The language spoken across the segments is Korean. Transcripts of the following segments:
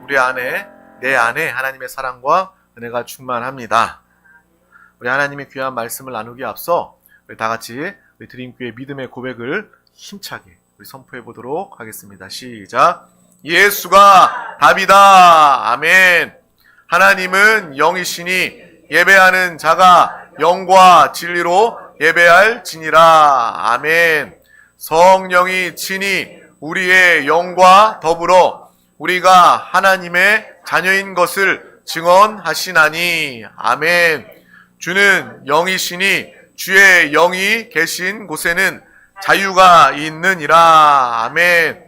우리 안에, 내 안에 하나님의 사랑과 은혜가 충만합니다. 우리 하나님의 귀한 말씀을 나누기에 앞서 우리 다 같이 우리 드림교회 믿음의 고백을 힘차게 우리 선포해 보도록 하겠습니다. 시작. 예수가 답이다. 아멘. 하나님은 영이시니 예배하는 자가 영과 진리로 예배할지니라. 아멘. 성령이 친히 우리의 영과 더불어 우리가 하나님의 자녀인 것을 증언하시나니. 아멘. 주는 영이시니 주의 영이 계신 곳에는 자유가 있느니라. 아멘.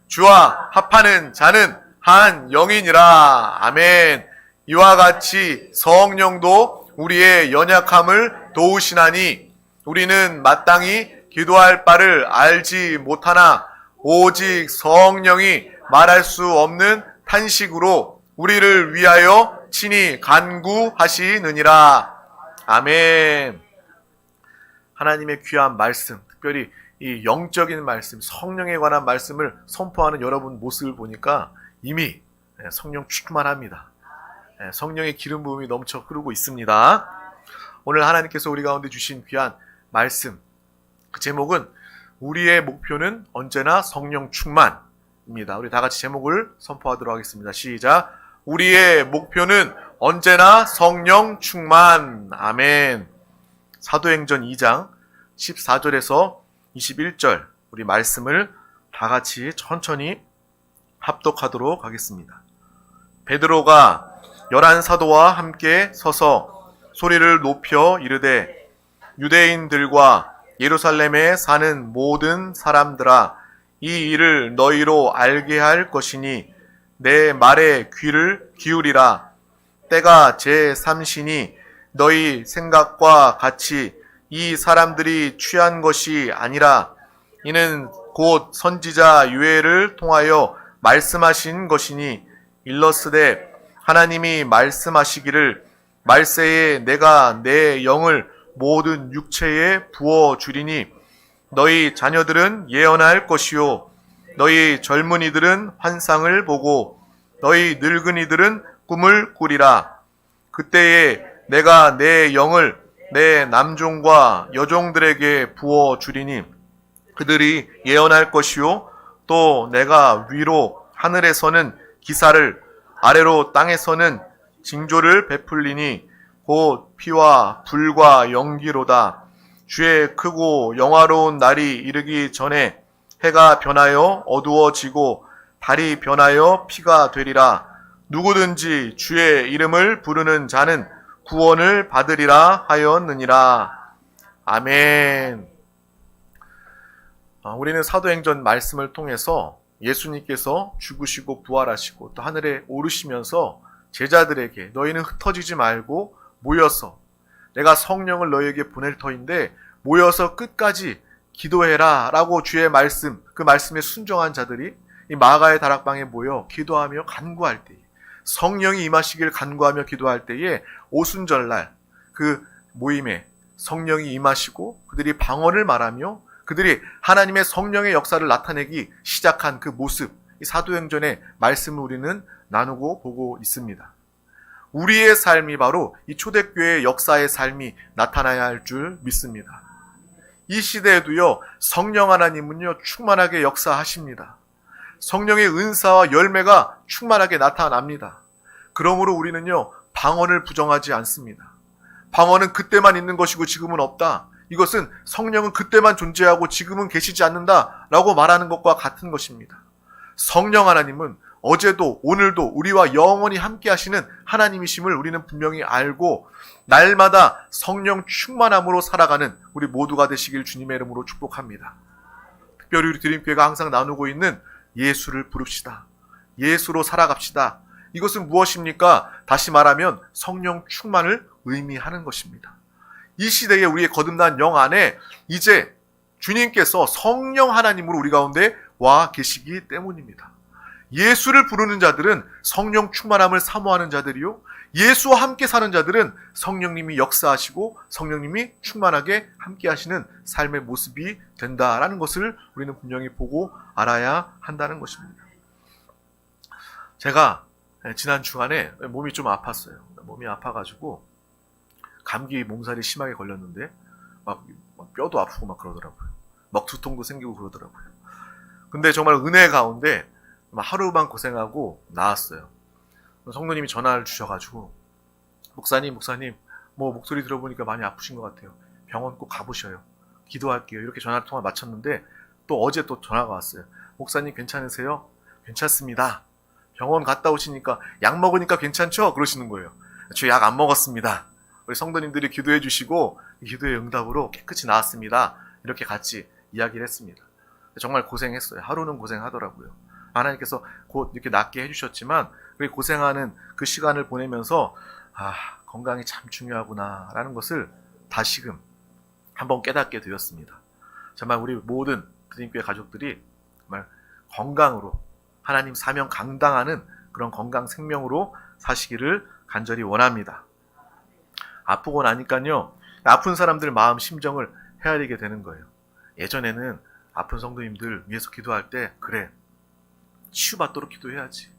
주와 합하는 자는 한 영이니라. 아멘. 이와 같이 성령도 우리의 연약함을 도우시나니 우리는 마땅히 기도할 바를 알지 못하나 오직 성령이 말할 수 없는 탄식으로 우리를 위하여 친히 간구하시느니라. 아멘. 하나님의 귀한 말씀, 특별히 이 영적인 말씀, 성령에 관한 말씀을 선포하는 여러분 모습을 보니까 이미 성령 충만합니다. 성령의 기름 부음이 넘쳐 흐르고 있습니다. 오늘 하나님께서 우리 가운데 주신 귀한 말씀, 그 제목은 우리의 목표는 언제나 성령 충만입니다. 우리 다 같이 제목을 선포하도록 하겠습니다. 시작. 우리의 목표는 언제나 성령 충만. 아멘. 사도행전 2장 14절에서 21절 우리 말씀을 다 같이 천천히 합독하도록 하겠습니다. 베드로가 11사도와 함께 서서 소리를 높여 이르되 유대인들과 예루살렘에 사는 모든 사람들아, 이 일을 너희로 알게 할 것이니 내 말에 귀를 기울이라. 때가 제3시니 너희 생각과 같이 이 사람들이 취한 것이 아니라 이는 곧 선지자 요엘을 통하여 말씀하신 것이니 일러스되 하나님이 말씀하시기를 말세에 내가 내 영을 모든 육체에 부어주리니 너희 자녀들은 예언할 것이요 너희 젊은이들은 환상을 보고 너희 늙은이들은 꿈을 꾸리라. 그때에 내가 내 영을 내 남종과 여종들에게 부어주리니 그들이 예언할 것이요 또 내가 위로 하늘에서는 기사를 아래로 땅에서는 징조를 베풀리니 곧 피와 불과 연기로다. 주의 크고 영화로운 날이 이르기 전에 해가 변하여 어두워지고 달이 변하여 피가 되리라. 누구든지 주의 이름을 부르는 자는 구원을 받으리라 하였느니라. 아멘. 우리는 사도행전 말씀을 통해서 예수님께서 죽으시고 부활하시고 또 하늘에 오르시면서 제자들에게 너희는 흩어지지 말고 모여서 내가 성령을 너희에게 보낼 터인데 모여서 끝까지 기도해라 라고 주의 말씀, 그 말씀에 순종한 자들이 이 마가의 다락방에 모여 기도하며 간구할 때에 성령이 임하시길 간구하며 기도할 때에 오순절날 그 모임에 성령이 임하시고 그들이 방언을 말하며 그들이 하나님의 성령의 역사를 나타내기 시작한 그 모습, 이 사도행전의 말씀을 우리는 나누고 보고 있습니다. 우리의 삶이 바로 이 초대교회의 역사의 삶이 나타나야 할 줄 믿습니다. 이 시대에도요, 성령 하나님은요, 충만하게 역사하십니다. 성령의 은사와 열매가 충만하게 나타납니다. 그러므로 우리는요, 방언을 부정하지 않습니다. 방언은 그때만 있는 것이고 지금은 없다. 이것은 성령은 그때만 존재하고 지금은 계시지 않는다라고 말하는 것과 같은 것입니다. 성령 하나님은 어제도 오늘도 우리와 영원히 함께 하시는 하나님이심을 우리는 분명히 알고 날마다 성령 충만함으로 살아가는 우리 모두가 되시길 주님의 이름으로 축복합니다. 특별히 우리 드림교회가 항상 나누고 있는 예수를 부릅시다. 예수로 살아갑시다. 이것은 무엇입니까? 다시 말하면 성령 충만을 의미하는 것입니다. 이 시대에 우리의 거듭난 영 안에 이제 주님께서 성령 하나님으로 우리 가운데 와 계시기 때문입니다. 예수를 부르는 자들은 성령 충만함을 사모하는 자들이요, 예수와 함께 사는 자들은 성령님이 역사하시고 성령님이 충만하게 함께 하시는 삶의 모습이 된다라는 것을 우리는 분명히 보고 알아야 한다는 것입니다. 제가 지난 주간에 몸이 좀 아팠어요. 몸이 아파가지고 감기 몸살이 심하게 걸렸는데 막 뼈도 아프고 막 그러더라고요. 막 두통도 생기고 그러더라고요. 근데 정말 은혜 가운데 하루만 고생하고 나았어요. 성도님이 전화를 주셔가지고 목사님 뭐 목소리 들어보니까 많이 아프신 것 같아요. 병원 꼭 가보셔요. 기도할게요. 이렇게 전화통화 마쳤는데 또 어제 또 전화가 왔어요. 목사님 괜찮으세요? 괜찮습니다. 병원 갔다 오시니까 약 먹으니까 괜찮죠? 그러시는 거예요. 저 약 안 먹었습니다. 우리 성도님들이 기도해 주시고 기도의 응답으로 깨끗이 나았습니다. 이렇게 같이 이야기를 했습니다. 정말 고생했어요. 하루는 고생하더라고요. 하나님께서 곧 이렇게 낫게 해주셨지만 그 고생하는 그 시간을 보내면서 건강이 참 중요하구나 라는 것을 다시금 한번 깨닫게 되었습니다. 정말 우리 모든 드림교회 가족들이 정말 건강으로 하나님 사명 감당하는 그런 건강 생명으로 사시기를 간절히 원합니다. 아프고 나니까요, 아픈 사람들 마음 심정을 헤아리게 되는 거예요. 예전에는 아픈 성도님들 위해서 기도할 때 그래, 치유받도록 기도해야지.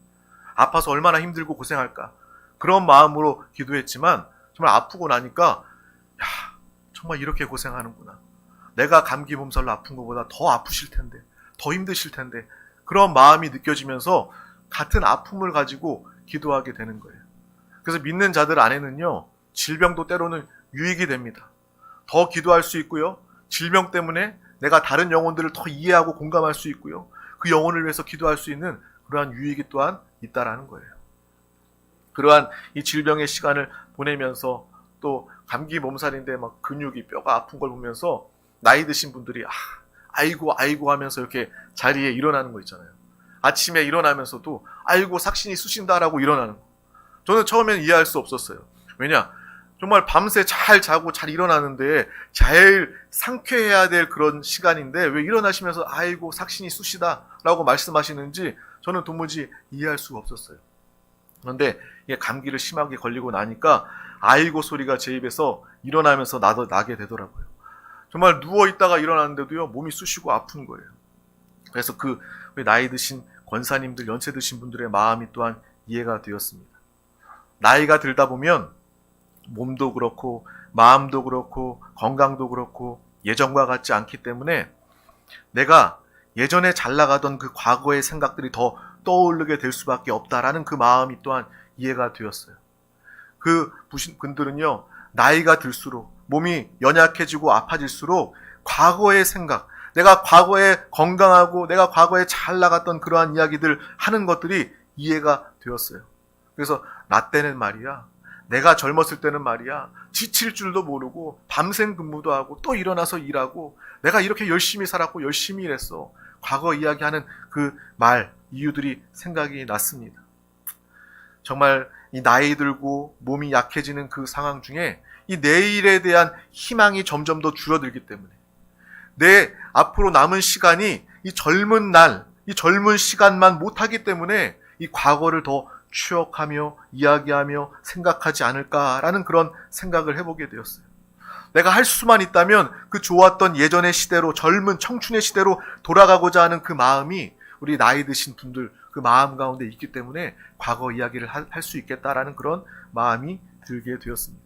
아파서 얼마나 힘들고 고생할까. 그런 마음으로 기도했지만 정말 아프고 나니까 정말 이렇게 고생하는구나. 내가 감기 몸살로 아픈 것보다 더 아프실 텐데, 더 힘드실 텐데 그런 마음이 느껴지면서 같은 아픔을 가지고 기도하게 되는 거예요. 그래서 믿는 자들 안에는요, 질병도 때로는 유익이 됩니다. 더 기도할 수 있고요. 질병 때문에 내가 다른 영혼들을 더 이해하고 공감할 수 있고요. 그 영혼을 위해서 기도할 수 있는 그러한 유익이 또한 있다라는 거예요. 그러한 이 질병의 시간을 보내면서 또 감기 몸살인데 막 근육이 뼈가 아픈 걸 보면서 나이 드신 분들이 아이고 하면서 이렇게 자리에 일어나는 거 있잖아요. 아침에 일어나면서도 아이고 삭신이 쑤신다라고 일어나는 거. 저는 처음엔 이해할 수 없었어요. 왜냐? 정말 밤새 잘 자고 잘 일어나는데 제일 상쾌해야 될 그런 시간인데 왜 일어나시면서 아이고 삭신이 쑤시다라고 말씀하시는지 저는 도무지 이해할 수가 없었어요. 그런데 이게 감기를 심하게 걸리고 나니까 아이고 소리가 제 입에서 일어나면서 나게 되더라고요. 정말 누워있다가 일어났는데도요, 몸이 쑤시고 아픈 거예요. 그래서 그 나이 드신 권사님들, 연세 드신 분들의 마음이 또한 이해가 되었습니다. 나이가 들다 보면 몸도 그렇고 마음도 그렇고 건강도 그렇고 예전과 같지 않기 때문에 내가 예전에 잘 나가던 그 과거의 생각들이 더 떠오르게 될 수밖에 없다라는 그 마음이 또한 이해가 되었어요. 그 분들은요, 나이가 들수록 몸이 연약해지고 아파질수록 과거의 생각, 내가 과거에 건강하고 내가 과거에 잘 나갔던 그러한 이야기들 하는 것들이 이해가 되었어요. 그래서 나 때는 말이야, 내가 젊었을 때는 말이야, 지칠 줄도 모르고 밤샘 근무도 하고 또 일어나서 일하고 내가 이렇게 열심히 살았고 열심히 일했어. 과거 이야기하는 그 말, 이유들이 생각이 났습니다. 정말 이 나이 들고 몸이 약해지는 그 상황 중에 이 내일에 대한 희망이 점점 더 줄어들기 때문에 내 앞으로 남은 시간이 이 젊은 날, 이 젊은 시간만 못하기 때문에 이 과거를 더 추억하며 이야기하며 생각하지 않을까라는 그런 생각을 해보게 되었어요. 내가 할 수만 있다면 그 좋았던 예전의 시대로, 젊은 청춘의 시대로 돌아가고자 하는 그 마음이 우리 나이 드신 분들 그 마음 가운데 있기 때문에 과거 이야기를 할 수 있겠다라는 그런 마음이 들게 되었습니다.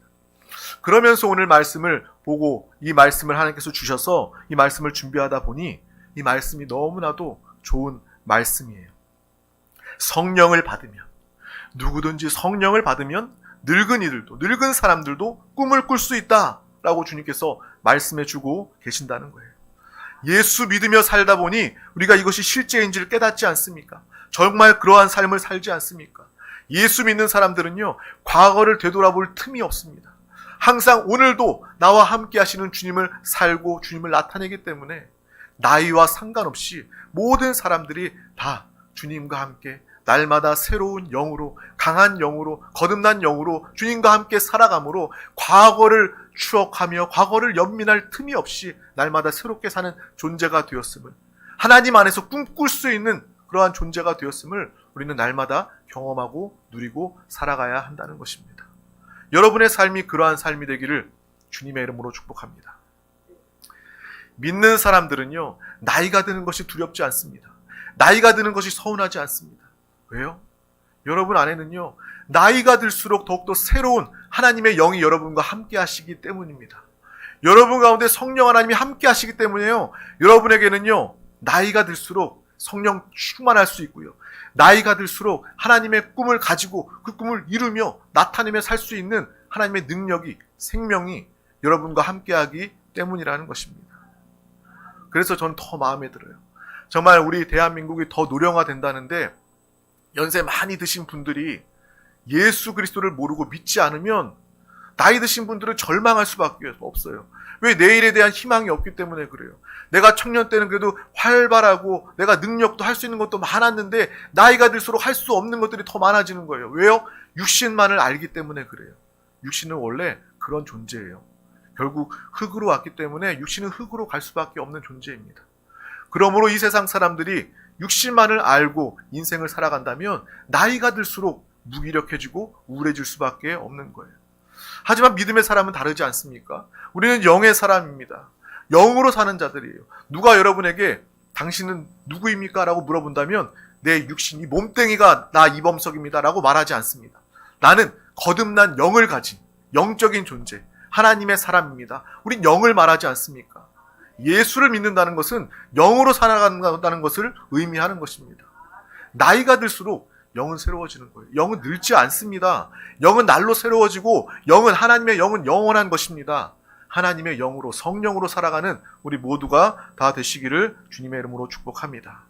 그러면서 오늘 말씀을 보고 이 말씀을 하나님께서 주셔서 이 말씀을 준비하다 보니 이 말씀이 너무나도 좋은 말씀이에요. 성령을 받으면, 누구든지 성령을 받으면 늙은이들도, 늙은 사람들도 꿈을 꿀 수 있다라고 주님께서 말씀해 주고 계신다는 거예요. 예수 믿으며 살다 보니 우리가 이것이 실제인지를 깨닫지 않습니까? 정말 그러한 삶을 살지 않습니까? 예수 믿는 사람들은요, 과거를 되돌아볼 틈이 없습니다. 항상 오늘도 나와 함께 하시는 주님을 살고 주님을 나타내기 때문에 나이와 상관없이 모든 사람들이 다 주님과 함께 날마다 새로운 영으로, 강한 영으로, 거듭난 영으로 주님과 함께 살아감으로 과거를 추억하며 과거를 연민할 틈이 없이 날마다 새롭게 사는 존재가 되었음을, 하나님 안에서 꿈꿀 수 있는 그러한 존재가 되었음을 우리는 날마다 경험하고 누리고 살아가야 한다는 것입니다. 여러분의 삶이 그러한 삶이 되기를 주님의 이름으로 축복합니다. 믿는 사람들은요, 나이가 드는 것이 두렵지 않습니다. 나이가 드는 것이 서운하지 않습니다. 왜요? 여러분 안에는요, 나이가 들수록 더욱더 새로운 하나님의 영이 여러분과 함께 하시기 때문입니다. 여러분 가운데 성령 하나님이 함께 하시기 때문에요, 여러분에게는요, 나이가 들수록 성령 충만할 수 있고요, 나이가 들수록 하나님의 꿈을 가지고 그 꿈을 이루며 나타내며 살 수 있는 하나님의 능력이, 생명이 여러분과 함께하기 때문이라는 것입니다. 그래서 저는 더 마음에 들어요. 정말 우리 대한민국이 더 노령화된다는데 연세 많이 드신 분들이 예수 그리스도를 모르고 믿지 않으면 나이 드신 분들은 절망할 수밖에 없어요. 왜? 내일에 대한 희망이 없기 때문에 그래요. 내가 청년 때는 그래도 활발하고 내가 능력도 할 수 있는 것도 많았는데 나이가 들수록 할 수 없는 것들이 더 많아지는 거예요. 왜요? 육신만을 알기 때문에 그래요. 육신은 원래 그런 존재예요. 결국 흙으로 왔기 때문에 육신은 흙으로 갈 수밖에 없는 존재입니다. 그러므로 이 세상 사람들이 육신만을 알고 인생을 살아간다면 나이가 들수록 무기력해지고 우울해질 수밖에 없는 거예요. 하지만 믿음의 사람은 다르지 않습니까? 우리는 영의 사람입니다. 영으로 사는 자들이에요. 누가 여러분에게 당신은 누구입니까? 라고 물어본다면 내 육신이 몸뚱이가 나 이범석입니다 라고 말하지 않습니다. 나는 거듭난 영을 가진 영적인 존재, 하나님의 사람입니다. 우린 영을 말하지 않습니까? 예수를 믿는다는 것은 영으로 살아간다는 것을 의미하는 것입니다. 나이가 들수록 영은 새로워지는 거예요. 영은 늙지 않습니다. 영은 날로 새로워지고 영은 하나님의 영은 영원한 것입니다. 하나님의 영으로, 성령으로 살아가는 우리 모두가 다 되시기를 주님의 이름으로 축복합니다.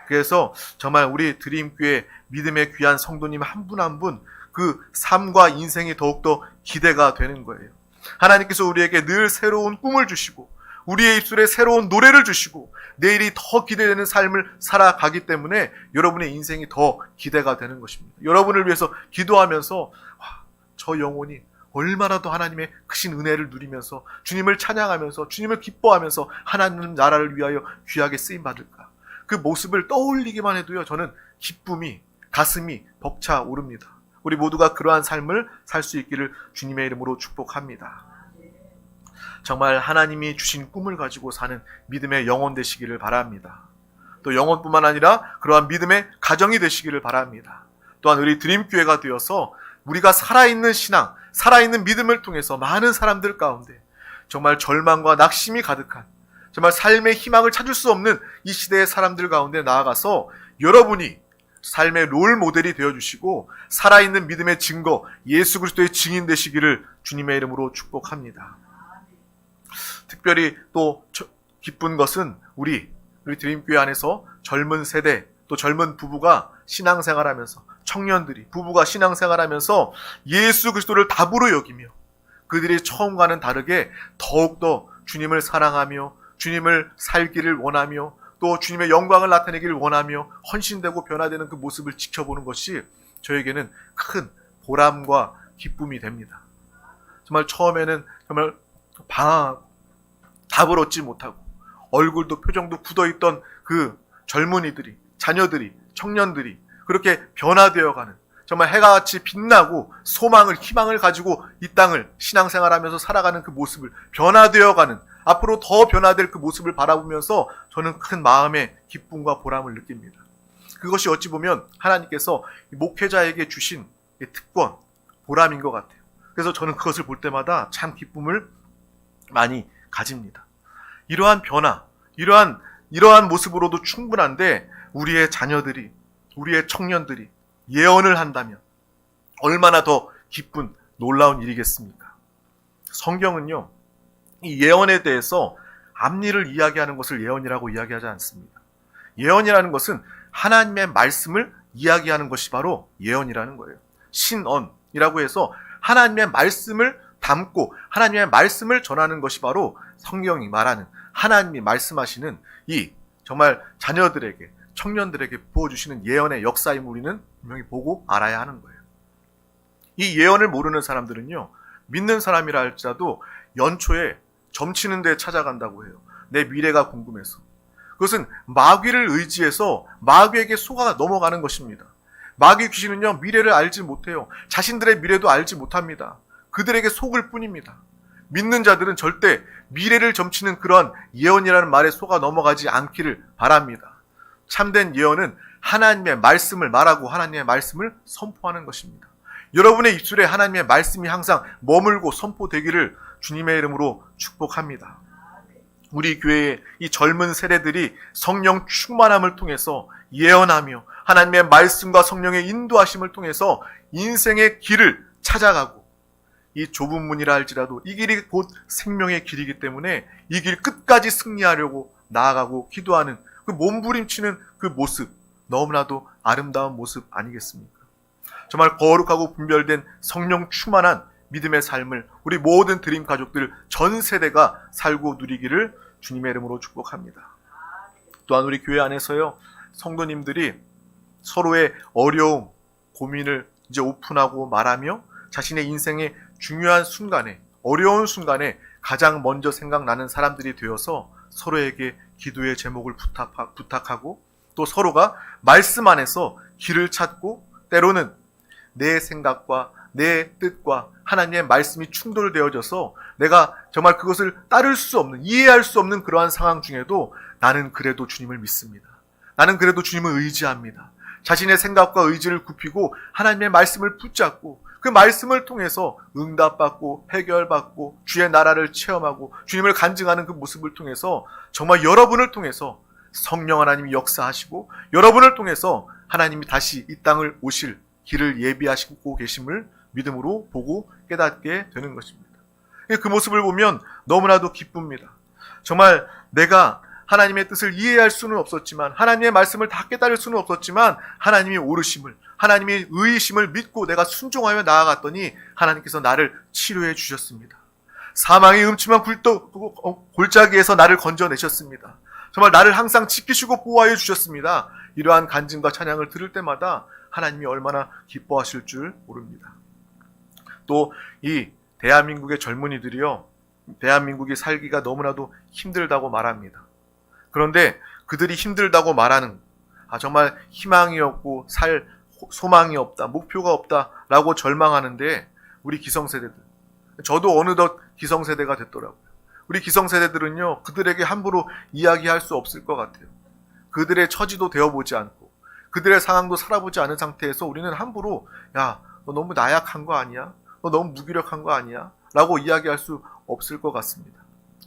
그래서 정말 우리 드림교회 믿음의 귀한 성도님 한 분 한 분 그 삶과 인생이 더욱더 기대가 되는 거예요. 하나님께서 우리에게 늘 새로운 꿈을 주시고 우리의 입술에 새로운 노래를 주시고 내일이 더 기대되는 삶을 살아가기 때문에 여러분의 인생이 더 기대가 되는 것입니다. 여러분을 위해서 기도하면서 저 영혼이 얼마나 더 하나님의 크신 은혜를 누리면서 주님을 찬양하면서 주님을 기뻐하면서 하나님 나라를 위하여 귀하게 쓰임받을까, 그 모습을 떠올리기만 해도요, 저는 기쁨이, 가슴이 벅차 오릅니다. 우리 모두가 그러한 삶을 살 수 있기를 주님의 이름으로 축복합니다. 정말 하나님이 주신 꿈을 가지고 사는 믿음의 영혼 되시기를 바랍니다. 또 영혼뿐만 아니라 그러한 믿음의 가정이 되시기를 바랍니다. 또한 우리 드림교회가 되어서 우리가 살아있는 신앙, 살아있는 믿음을 통해서 많은 사람들 가운데 정말 절망과 낙심이 가득한, 정말 삶의 희망을 찾을 수 없는 이 시대의 사람들 가운데 나아가서 여러분이 삶의 롤 모델이 되어주시고 살아있는 믿음의 증거, 예수 그리스도의 증인 되시기를 주님의 이름으로 축복합니다. 특별히 또 기쁜 것은 우리 드림교회 안에서 젊은 세대, 또 젊은 부부가 신앙생활하면서, 청년들이, 부부가 신앙생활하면서 예수 그리스도를 답으로 여기며 그들이 처음과는 다르게 더욱더 주님을 사랑하며 주님을 살기를 원하며 또 주님의 영광을 나타내기를 원하며 헌신되고 변화되는 그 모습을 지켜보는 것이 저에게는 큰 보람과 기쁨이 됩니다. 정말 처음에는 정말 방황하고 답을 얻지 못하고 얼굴도 표정도 굳어있던 그 젊은이들이, 자녀들이, 청년들이 그렇게 변화되어가는, 정말 해가같이 빛나고 소망을, 희망을 가지고 이 땅을 신앙생활하면서 살아가는 그 모습을, 변화되어가는, 앞으로 더 변화될 그 모습을 바라보면서 저는 큰 마음의 기쁨과 보람을 느낍니다. 그것이 어찌 보면 하나님께서 목회자에게 주신 특권, 보람인 것 같아요. 그래서 저는 그것을 볼 때마다 참 기쁨을 많이 가집니다. 이러한 변화, 이러한 모습으로도 충분한데 우리의 자녀들이, 우리의 청년들이 예언을 한다면 얼마나 더 기쁜 놀라운 일이겠습니까? 성경은요, 이 예언에 대해서 앞일을 이야기하는 것을 예언이라고 이야기하지 않습니다. 예언이라는 것은 하나님의 말씀을 이야기하는 것이 바로 예언이라는 거예요. 신언이라고 해서 하나님의 말씀을 담고 하나님의 말씀을 전하는 것이 바로 성경이 말하는, 하나님이 말씀하시는 이 정말 자녀들에게, 청년들에게 부어주시는 예언의 역사임을 우리는 분명히 보고 알아야 하는 거예요. 이 예언을 모르는 사람들은요, 믿는 사람이라 할지라도 연초에 점치는 데 찾아간다고 해요. 내 미래가 궁금해서. 그것은 마귀를 의지해서 마귀에게 속아 넘어가는 것입니다. 마귀 귀신은요, 미래를 알지 못해요. 자신들의 미래도 알지 못합니다. 그들에게 속을 뿐입니다. 믿는 자들은 절대 미래를 점치는 그런 예언이라는 말에 속아 넘어가지 않기를 바랍니다. 참된 예언은 하나님의 말씀을 말하고 하나님의 말씀을 선포하는 것입니다. 여러분의 입술에 하나님의 말씀이 항상 머물고 선포되기를 주님의 이름으로 축복합니다. 우리 교회의 이 젊은 세대들이 성령 충만함을 통해서 예언하며 하나님의 말씀과 성령의 인도하심을 통해서 인생의 길을 찾아가고, 이 좁은 문이라 할지라도 이 길이 곧 생명의 길이기 때문에 이 길 끝까지 승리하려고 나아가고 기도하는 그 몸부림치는 그 모습, 너무나도 아름다운 모습 아니겠습니까? 정말 거룩하고 분별된 성령 충만한 믿음의 삶을 우리 모든 드림 가족들 전 세대가 살고 누리기를 주님의 이름으로 축복합니다. 또한 우리 교회 안에서요, 성도님들이 서로의 어려움, 고민을 이제 오픈하고 말하며 자신의 인생의 중요한 순간에, 어려운 순간에 가장 먼저 생각나는 사람들이 되어서 서로에게 기도의 제목을 부탁하고, 또 서로가 말씀 안에서 길을 찾고, 때로는 내 생각과 내 뜻과 하나님의 말씀이 충돌되어져서 내가 정말 그것을 따를 수 없는, 이해할 수 없는 그러한 상황 중에도 나는 그래도 주님을 믿습니다. 나는 그래도 주님을 의지합니다. 자신의 생각과 의지를 굽히고 하나님의 말씀을 붙잡고 그 말씀을 통해서 응답받고 해결받고 주의 나라를 체험하고 주님을 간증하는 그 모습을 통해서 정말 여러분을 통해서 성령 하나님이 역사하시고 여러분을 통해서 하나님이 다시 이 땅을 오실 길을 예비하시고 계심을 믿음으로 보고 깨닫게 되는 것입니다. 그 모습을 보면 너무나도 기쁩니다. 정말 내가 하나님의 뜻을 이해할 수는 없었지만, 하나님의 말씀을 다 깨달을 수는 없었지만 하나님이 오르심을, 하나님의 의이심을 믿고 내가 순종하여 나아갔더니 하나님께서 나를 치료해 주셨습니다. 사망의 음침한 골짜기에서 나를 건져내셨습니다. 정말 나를 항상 지키시고 보호하여 주셨습니다. 이러한 간증과 찬양을 들을 때마다 하나님이 얼마나 기뻐하실 줄 모릅니다. 또 이 대한민국의 젊은이들이요, 대한민국이 살기가 너무나도 힘들다고 말합니다. 그런데 그들이 힘들다고 말하는, 정말 희망이 없고 살 소망이 없다, 목표가 없다라고 절망하는데, 우리 기성세대들, 저도 어느덧 기성세대가 됐더라고요. 우리 기성세대들은요, 그들에게 함부로 이야기할 수 없을 것 같아요. 그들의 처지도 되어보지 않고 그들의 상황도 살아보지 않은 상태에서 우리는 함부로 야, 너 너무 나약한 거 아니야? 너 너무 무기력한 거 아니야? 라고 이야기할 수 없을 것 같습니다.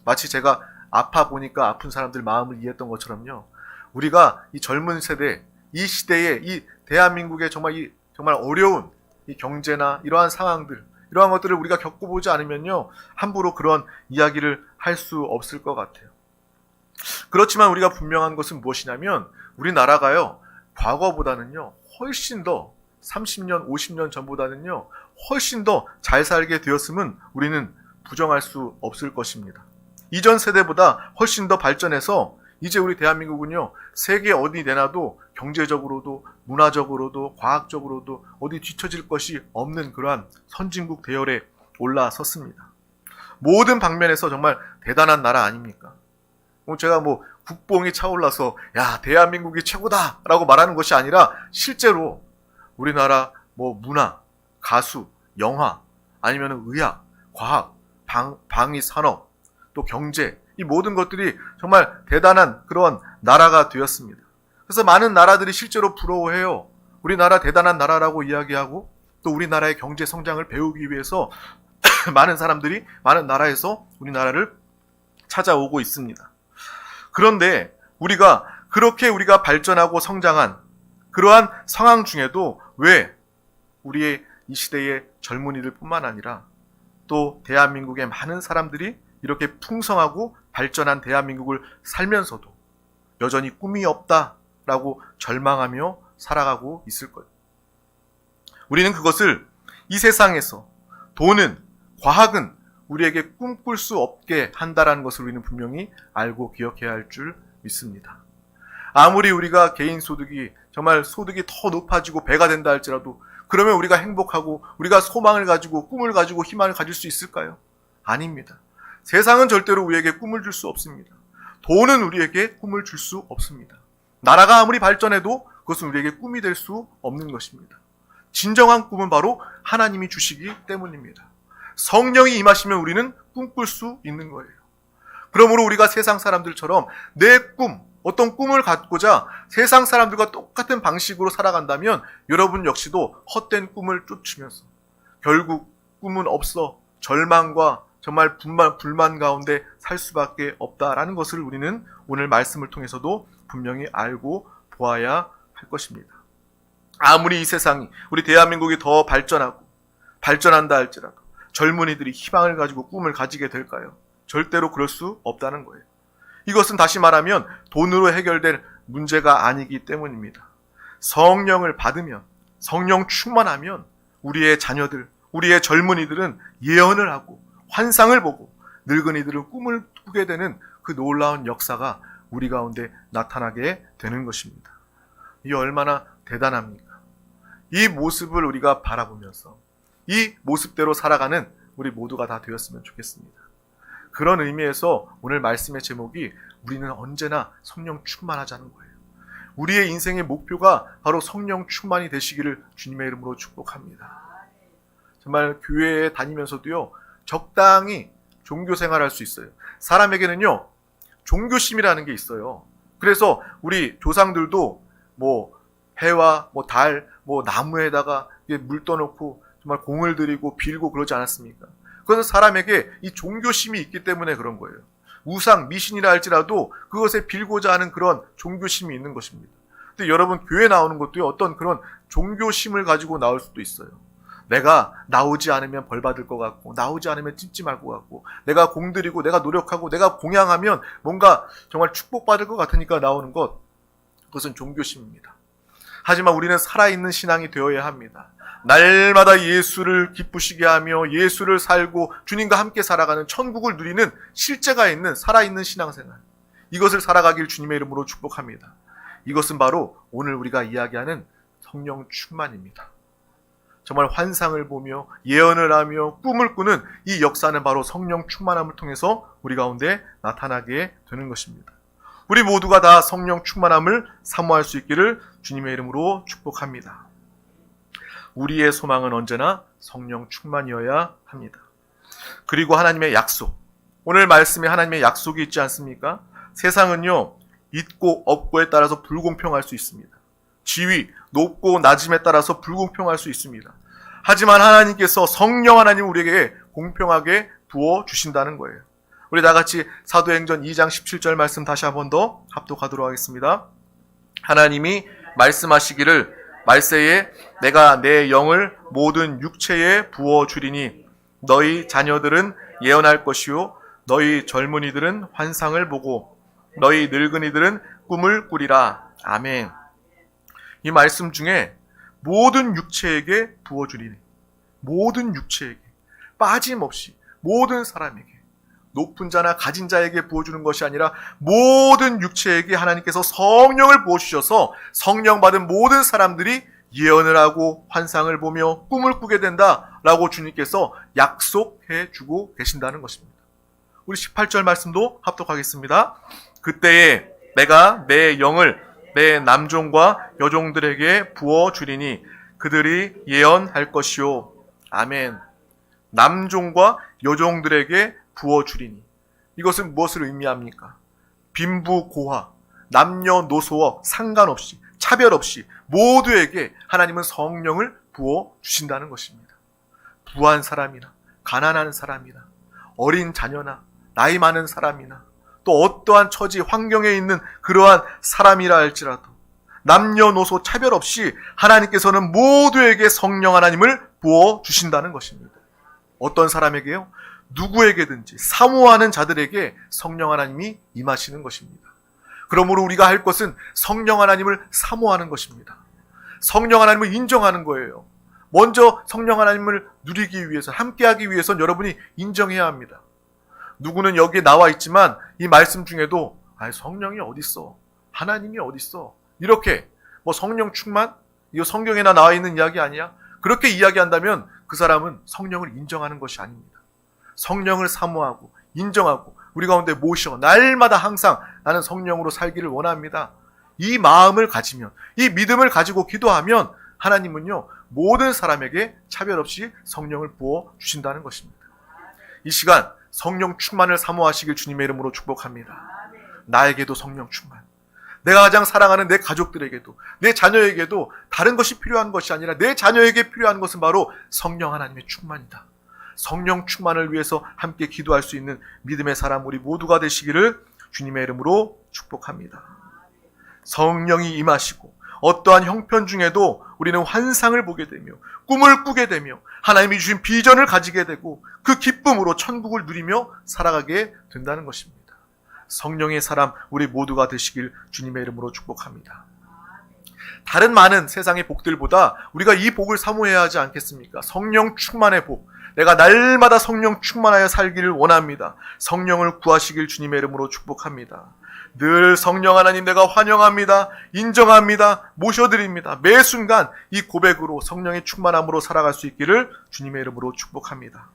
마치 제가 아파 보니까 아픈 사람들 마음을 이해했던 것처럼요, 우리가 이 젊은 세대, 이 시대에 이 대한민국의 정말 어려운 이 경제나 이러한 상황들, 이러한 것들을 우리가 겪어보지 않으면요, 함부로 그런 이야기를 할 수 없을 것 같아요. 그렇지만 우리가 분명한 것은 무엇이냐면, 우리나라가요, 과거보다는요, 훨씬 더 30년, 50년 전보다는요, 훨씬 더 잘 살게 되었음은 우리는 부정할 수 없을 것입니다. 이전 세대보다 훨씬 더 발전해서 이제 우리 대한민국은요, 세계 어디 내놔도 경제적으로도 문화적으로도 과학적으로도 어디 뒤처질 것이 없는 그러한 선진국 대열에 올라섰습니다. 모든 방면에서 정말 대단한 나라 아닙니까? 제가 국뽕이 차올라서 야, 대한민국이 최고다 라고 말하는 것이 아니라, 실제로 우리나라 문화, 가수, 영화, 아니면 의학, 과학, 방위 산업, 또 경제, 이 모든 것들이 정말 대단한 그런 나라가 되었습니다. 그래서 많은 나라들이 실제로 부러워해요. 우리나라 대단한 나라라고 이야기하고, 또 우리나라의 경제 성장을 배우기 위해서 많은 사람들이 많은 나라에서 우리나라를 찾아오고 있습니다. 그런데 우리가 발전하고 성장한 그러한 상황 중에도 왜 우리의 이 시대의 젊은이들 뿐만 아니라 또 대한민국의 많은 사람들이 이렇게 풍성하고 발전한 대한민국을 살면서도 여전히 꿈이 없다라고 절망하며 살아가고 있을 거예요. 우리는 그것을 이 세상에서 돈은, 과학은 우리에게 꿈꿀 수 없게 한다라는 것을 우리는 분명히 알고 기억해야 할 줄 믿습니다. 아무리 우리가 개인 소득이 정말 소득이 더 높아지고 배가 된다 할지라도, 그러면 우리가 행복하고 우리가 소망을 가지고 꿈을 가지고 희망을 가질 수 있을까요? 아닙니다. 세상은 절대로 우리에게 꿈을 줄 수 없습니다. 돈은 우리에게 꿈을 줄 수 없습니다. 나라가 아무리 발전해도 그것은 우리에게 꿈이 될 수 없는 것입니다. 진정한 꿈은 바로 하나님이 주시기 때문입니다. 성령이 임하시면 우리는 꿈꿀 수 있는 거예요. 그러므로 우리가 세상 사람들처럼 내 꿈, 어떤 꿈을 갖고자 세상 사람들과 똑같은 방식으로 살아간다면 여러분 역시도 헛된 꿈을 쫓으면서 결국 꿈은 없어 절망과 정말 불만 가운데 살 수밖에 없다라는 것을 우리는 오늘 말씀을 통해서도 분명히 알고 보아야 할 것입니다. 아무리 이 세상이, 우리 대한민국이 더 발전한다 할지라도 젊은이들이 희망을 가지고 꿈을 가지게 될까요? 절대로 그럴 수 없다는 거예요. 이것은 다시 말하면 돈으로 해결될 문제가 아니기 때문입니다. 성령을 받으면, 성령 충만하면 우리의 자녀들, 우리의 젊은이들은 예언을 하고 환상을 보고 늙은이들은 꿈을 꾸게 되는 그 놀라운 역사가 우리 가운데 나타나게 되는 것입니다. 이게 얼마나 대단합니까? 이 모습을 우리가 바라보면서 이 모습대로 살아가는 우리 모두가 다 되었으면 좋겠습니다. 그런 의미에서 오늘 말씀의 제목이 우리는 언제나 성령 충만하자는 거예요. 우리의 인생의 목표가 바로 성령 충만이 되시기를 주님의 이름으로 축복합니다. 정말 교회에 다니면서도요, 적당히 종교 생활할 수 있어요. 사람에게는요, 종교심이라는 게 있어요. 그래서 우리 조상들도 해와 달, 나무에다가 물 떠놓고 정말 공을 들이고 빌고 그러지 않았습니까? 그래서 사람에게 이 종교심이 있기 때문에 그런 거예요. 우상, 미신이라 할지라도 그것에 빌고자 하는 그런 종교심이 있는 것입니다. 근데 여러분, 교회 나오는 것도요, 어떤 그런 종교심을 가지고 나올 수도 있어요. 내가 나오지 않으면 벌 받을 것 같고, 나오지 않으면 찜찜할 것 같고, 내가 공들이고 내가 노력하고 내가 공양하면 뭔가 정말 축복받을 것 같으니까 나오는 것, 그것은 종교심입니다. 하지만 우리는 살아있는 신앙이 되어야 합니다. 날마다 예수를 기쁘시게 하며 예수를 살고 주님과 함께 살아가는 천국을 누리는 실제가 있는 살아있는 신앙생활, 이것을 살아가길 주님의 이름으로 축복합니다. 이것은 바로 오늘 우리가 이야기하는 성령 충만입니다. 정말 환상을 보며 예언을 하며 꿈을 꾸는 이 역사는 바로 성령 충만함을 통해서 우리 가운데 나타나게 되는 것입니다. 우리 모두가 다 성령 충만함을 사모할 수 있기를 주님의 이름으로 축복합니다. 우리의 소망은 언제나 성령 충만이어야 합니다. 그리고 하나님의 약속, 오늘 말씀에 하나님의 약속이 있지 않습니까? 세상은요, 있고 없고에 따라서 불공평할 수 있습니다. 지위, 높고 낮음에 따라서 불공평할 수 있습니다. 하지만 하나님께서 성령 하나님 우리에게 공평하게 부어주신다는 거예요. 우리 다같이 사도행전 2장 17절 말씀 다시 한 번 더 합독하도록 하겠습니다. 하나님이 말씀하시기를 말세에 내가 내 영을 모든 육체에 부어주리니 너희 자녀들은 예언할 것이요 너희 젊은이들은 환상을 보고 너희 늙은이들은 꿈을 꾸리라. 아멘. 이 말씀 중에 모든 육체에게 부어주리니, 모든 육체에게 빠짐없이 모든 사람에게, 높은 자나 가진 자에게 부어주는 것이 아니라 모든 육체에게 하나님께서 성령을 부어주셔서 성령 받은 모든 사람들이 예언을 하고 환상을 보며 꿈을 꾸게 된다라고 주님께서 약속해 주고 계신다는 것입니다. 우리 18절 말씀도 합독하겠습니다. 그때에 내가 내 영을 내 남종과 여종들에게 부어주리니 그들이 예언할 것이요. 아멘. 남종과 여종들에게 부어주리니, 이것은 무엇을 의미합니까? 빈부고하, 남녀노소와 상관없이, 차별 없이 모두에게 하나님은 성령을 부어주신다는 것입니다. 부한 사람이나 가난한 사람이나 어린 자녀나 나이 많은 사람이나 또 어떠한 처지 환경에 있는 그러한 사람이라 할지라도 남녀노소 차별 없이 하나님께서는 모두에게 성령 하나님을 부어주신다는 것입니다. 어떤 사람에게요? 누구에게든지 사모하는 자들에게 성령 하나님이 임하시는 것입니다. 그러므로 우리가 할 것은 성령 하나님을 사모하는 것입니다. 성령 하나님을 인정하는 거예요. 먼저 성령 하나님을 누리기 위해서, 함께하기 위해서는 여러분이 인정해야 합니다. 누구는 여기에 나와 있지만 이 말씀 중에도 성령이 어딨어? 하나님이 어딨어? 이렇게 성령 충만? 이거 성경에나 나와 있는 이야기 아니야? 그렇게 이야기한다면 그 사람은 성령을 인정하는 것이 아닙니다. 성령을 사모하고 인정하고 우리 가운데 모셔 날마다 항상 나는 성령으로 살기를 원합니다. 이 마음을 가지면, 이 믿음을 가지고 기도하면 하나님은요, 모든 사람에게 차별 없이 성령을 부어 주신다는 것입니다. 이 시간 성령 충만을 사모하시길 주님의 이름으로 축복합니다. 나에게도 성령 충만, 내가 가장 사랑하는 내 가족들에게도, 내 자녀에게도 다른 것이 필요한 것이 아니라 내 자녀에게 필요한 것은 바로 성령 하나님의 충만이다. 성령 충만을 위해서 함께 기도할 수 있는 믿음의 사람 우리 모두가 되시기를 주님의 이름으로 축복합니다. 성령이 임하시고 어떠한 형편 중에도 우리는 환상을 보게 되며 꿈을 꾸게 되며 하나님이 주신 비전을 가지게 되고 그 기쁨으로 천국을 누리며 살아가게 된다는 것입니다. 성령의 사람 우리 모두가 되시길 주님의 이름으로 축복합니다. 다른 많은 세상의 복들보다 우리가 이 복을 사모해야 하지 않겠습니까? 성령 충만의 복. 내가 날마다 성령 충만하여 살기를 원합니다. 성령을 구하시길 주님의 이름으로 축복합니다. 늘 성령 하나님 내가 환영합니다. 인정합니다. 모셔드립니다. 매 순간 이 고백으로 성령의 충만함으로 살아갈 수 있기를 주님의 이름으로 축복합니다.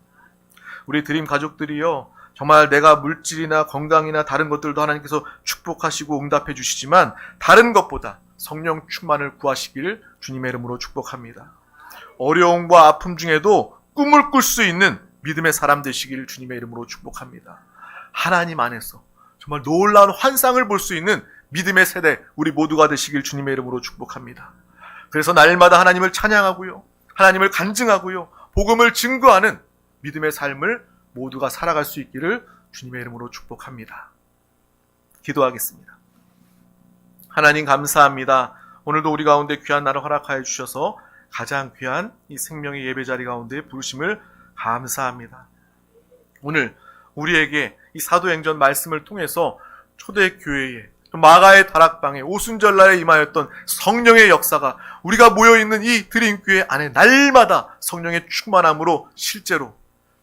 우리 드림 가족들이요, 정말 내가 물질이나 건강이나 다른 것들도 하나님께서 축복하시고 응답해 주시지만 다른 것보다 성령 충만을 구하시기를 주님의 이름으로 축복합니다. 어려움과 아픔 중에도 꿈을 꿀 수 있는 믿음의 사람 되시기를 주님의 이름으로 축복합니다. 하나님 안에서 정말 놀라운 환상을 볼 수 있는 믿음의 세대 우리 모두가 되시길 주님의 이름으로 축복합니다. 그래서 날마다 하나님을 찬양하고요, 하나님을 간증하고요, 복음을 증거하는 믿음의 삶을 모두가 살아갈 수 있기를 주님의 이름으로 축복합니다. 기도하겠습니다. 하나님 감사합니다. 오늘도 우리 가운데 귀한 날을 허락하여 주셔서 가장 귀한 이 생명의 예배 자리 가운데 부르심을 감사합니다. 오늘 우리에게 이 사도행전 말씀을 통해서 초대교회에 마가의 다락방에 오순절날에 임하였던 성령의 역사가 우리가 모여있는 이 드림교회 안에 날마다 성령의 충만함으로 실제로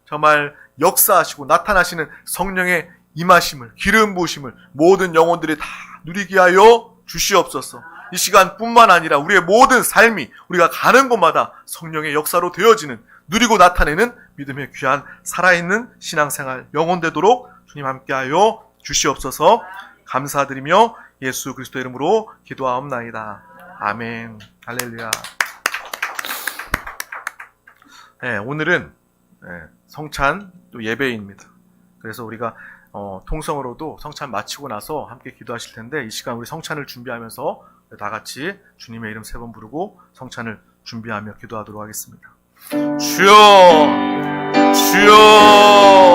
정말 역사하시고 나타나시는 성령의 임하심을, 기름 부으심을 모든 영혼들이 다 누리게 하여 주시옵소서. 이 시간뿐만 아니라 우리의 모든 삶이 우리가 가는 곳마다 성령의 역사로 되어지는, 누리고 나타내는 믿음의 귀한 살아있는 신앙생활 영원되도록 주님 함께하여 주시옵소서. 감사드리며 예수 그리스도 이름으로 기도하옵나이다. 아멘. 할렐루야. 네, 오늘은 성찬 또 예배입니다. 그래서 우리가 통성으로도 성찬 마치고 나서 함께 기도하실 텐데 이 시간 우리 성찬을 준비하면서 다 같이 주님의 이름 3번 부르고 성찬을 준비하며 기도하도록 하겠습니다. 주여, 주여.